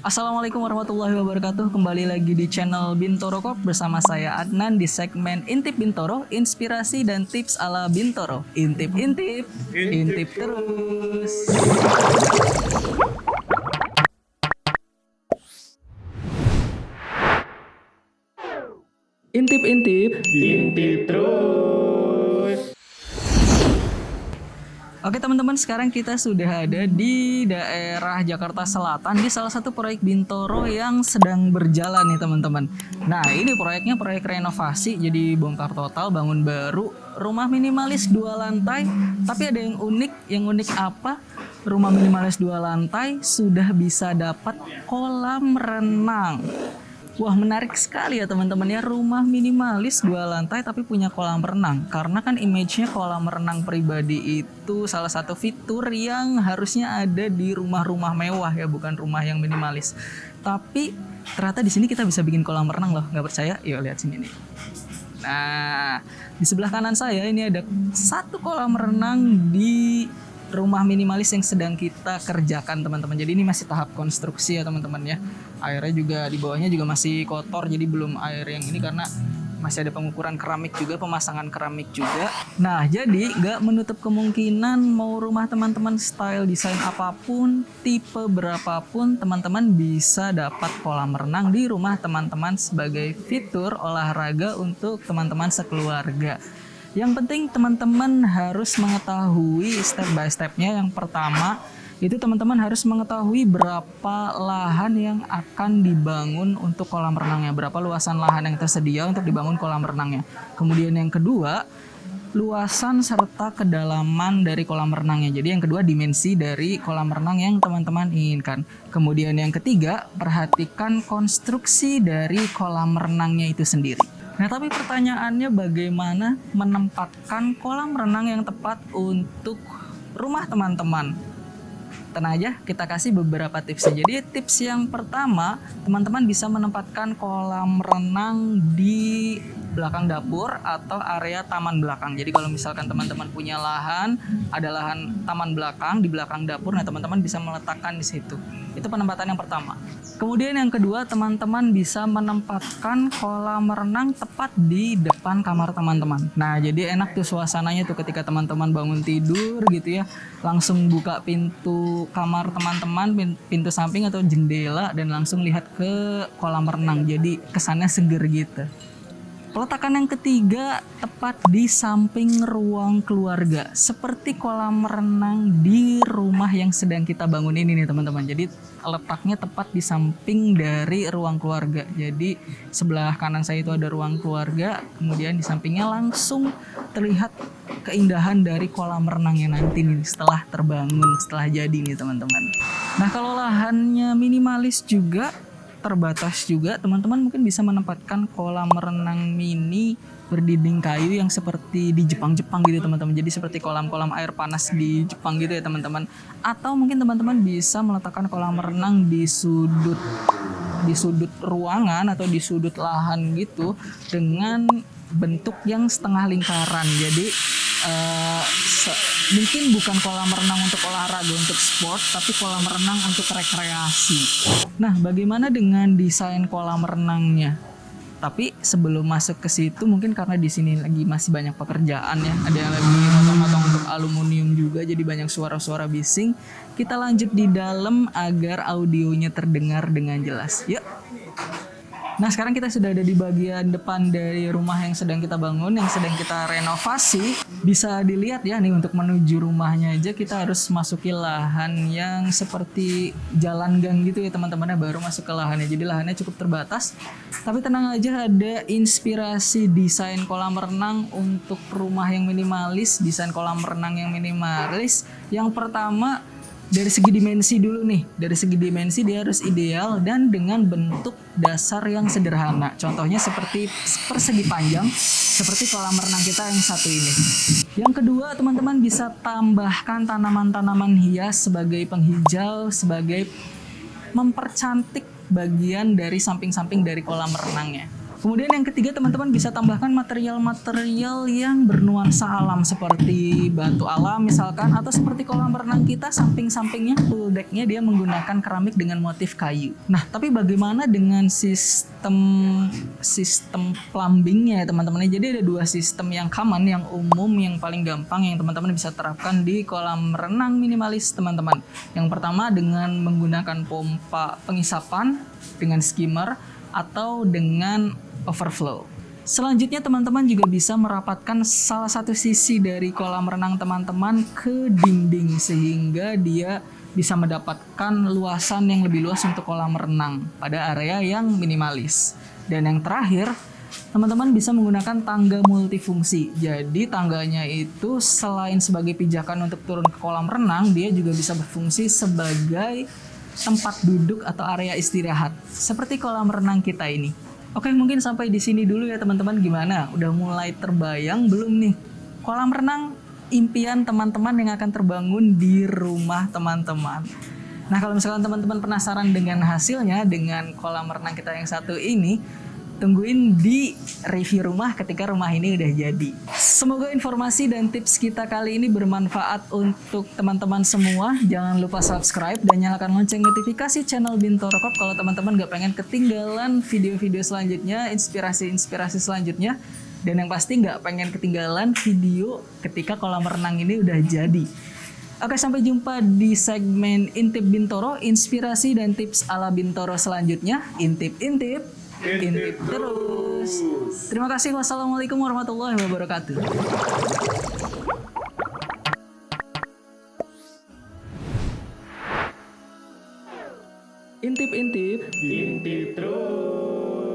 Assalamualaikum warahmatullahi wabarakatuh. Kembali lagi di channel Bintoro Corp bersama saya Adnan di segmen Intip Bintoro, inspirasi dan tips ala Bintoro. Intip, intip terus. Intip, Intip terus. Oke teman-teman, sekarang kita sudah ada di daerah Jakarta Selatan di salah satu proyek Bintoro yang sedang berjalan nih teman-teman. Nah ini proyeknya proyek renovasi, jadi bongkar total, bangun baru, rumah minimalis 2 lantai. Tapi ada yang unik, apa? Rumah minimalis 2 lantai sudah bisa dapat kolam renang. Wah menarik sekali ya teman-teman ya, rumah minimalis 2 lantai tapi punya kolam renang. Karena kan image-nya kolam renang pribadi itu salah satu fitur yang harusnya ada di rumah-rumah mewah ya, bukan rumah yang minimalis. Tapi ternyata di sini kita bisa bikin kolam renang loh, nggak percaya? Yuk lihat sini nih. Nah di sebelah kanan saya ini ada satu kolam renang di rumah minimalis yang sedang kita kerjakan teman-teman. Jadi ini masih tahap konstruksi ya teman-teman ya. Airnya juga di bawahnya juga masih kotor, jadi belum air yang ini karena masih ada pengukuran keramik juga, pemasangan keramik juga. Nah jadi nggak menutup kemungkinan mau rumah teman-teman style desain apapun, tipe berapapun, teman-teman bisa dapat kolam renang di rumah teman-teman sebagai fitur olahraga untuk teman-teman sekeluarga. Yang penting teman-teman harus mengetahui step by stepnya. Yang pertama itu teman-teman harus mengetahui berapa lahan yang akan dibangun untuk kolam renangnya, berapa luasan lahan yang tersedia untuk dibangun kolam renangnya. Kemudian yang kedua, luasan serta kedalaman dari kolam renangnya. Jadi yang kedua, dimensi dari kolam renang yang teman-teman inginkan. Kemudian yang ketiga, perhatikan konstruksi dari kolam renangnya itu sendiri. Nah tapi pertanyaannya bagaimana menempatkan kolam renang yang tepat untuk rumah teman-teman? Tenang aja, kita kasih beberapa tips. Jadi tips yang pertama, teman-teman bisa menempatkan kolam renang di belakang dapur atau area taman belakang. Jadi kalau misalkan teman-teman punya lahan, ada lahan taman belakang di belakang dapur, nah teman-teman bisa meletakkan di situ. Itu penempatan yang pertama. Kemudian yang kedua, teman-teman bisa menempatkan kolam renang tepat di depan kamar teman-teman. Nah, jadi enak tuh suasananya tuh ketika teman-teman bangun tidur gitu ya, langsung buka pintu kamar teman-teman, pintu samping atau jendela dan langsung lihat ke kolam renang. Jadi kesannya seger gitu. Peletakan yang ketiga tepat di samping ruang keluarga, seperti kolam renang di rumah yang sedang kita bangun ini nih teman-teman. Jadi letaknya tepat di samping dari ruang keluarga. Jadi sebelah kanan saya itu ada ruang keluarga, kemudian di sampingnya langsung terlihat keindahan dari kolam renangnya nanti nih setelah terbangun, setelah jadi nih teman-teman. Nah kalau lahannya minimalis juga, terbatas juga, teman-teman mungkin bisa menempatkan kolam renang mini berdinding kayu yang seperti di Jepang-Jepang gitu teman-teman. Jadi seperti kolam-kolam air panas di Jepang gitu ya teman-teman. Atau mungkin teman-teman bisa meletakkan kolam renang di sudut ruangan atau di sudut lahan gitu dengan bentuk yang setengah lingkaran. Jadi mungkin bukan kolam renang untuk olahraga, untuk sport, tapi kolam renang untuk rekreasi. Nah, bagaimana dengan desain kolam renangnya? Tapi sebelum masuk ke situ, mungkin karena di sini lagi masih banyak pekerjaan ya, ada yang lagi motong-motong untuk aluminium juga, jadi banyak suara-suara bising. Kita lanjut di dalam agar audionya terdengar dengan jelas. Yuk. Nah sekarang kita sudah ada di bagian depan dari rumah yang sedang kita bangun, yang sedang kita renovasi. Bisa dilihat ya nih, untuk menuju rumahnya aja kita harus masuki lahan yang seperti jalan gang gitu ya teman-teman, baru masuk ke lahannya. Jadi lahannya cukup terbatas. Tapi tenang aja, ada inspirasi desain kolam renang untuk rumah yang minimalis, desain kolam renang yang minimalis. Yang pertama, dari segi dimensi dulu nih. Dari segi dimensi dia harus ideal dan dengan bentuk dasar yang sederhana. Contohnya seperti persegi panjang, seperti kolam renang kita yang satu ini. Yang kedua, teman-teman bisa tambahkan tanaman-tanaman hias sebagai penghijau, sebagai mempercantik bagian dari samping-samping dari kolam renangnya. Kemudian yang ketiga teman-teman bisa tambahkan material-material yang bernuansa alam seperti batu alam misalkan, atau seperti kolam renang kita samping-sampingnya pool decknya dia menggunakan keramik dengan motif kayu. Nah tapi bagaimana dengan sistem plumbingnya ya teman-teman? Jadi ada dua sistem yang common, yang umum, yang paling gampang yang teman-teman bisa terapkan di kolam renang minimalis teman-teman. Yang pertama dengan menggunakan pompa pengisapan dengan skimmer atau dengan overflow. Selanjutnya teman-teman juga bisa merapatkan salah satu sisi dari kolam renang teman-teman ke dinding sehingga dia bisa mendapatkan luasan yang lebih luas untuk kolam renang pada area yang minimalis. Dan yang terakhir, teman-teman bisa menggunakan tangga multifungsi. Jadi tangganya itu selain sebagai pijakan untuk turun ke kolam renang, dia juga bisa berfungsi sebagai tempat duduk atau area istirahat seperti kolam renang kita ini. Oke, mungkin sampai di sini dulu ya teman-teman. Gimana? Udah mulai terbayang belum nih kolam renang impian teman-teman yang akan terbangun di rumah teman-teman? Nah, kalau misalkan teman-teman penasaran dengan hasilnya dengan kolam renang kita yang satu ini, tungguin di review rumah ketika rumah ini udah jadi. Semoga informasi dan tips kita kali ini bermanfaat untuk teman-teman semua. Jangan lupa subscribe dan nyalakan lonceng notifikasi channel Bintoro Corp kalau teman-teman gak pengen ketinggalan video-video selanjutnya, inspirasi-inspirasi selanjutnya. Dan yang pasti gak pengen ketinggalan video ketika kolam renang ini udah jadi. Oke, sampai jumpa di segmen Intip Bintoro, inspirasi dan tips ala Bintoro selanjutnya. Intip-intip. Intip terus. Terima kasih. Wassalamualaikum warahmatullahi wabarakatuh. Intip-intip. Intip terus.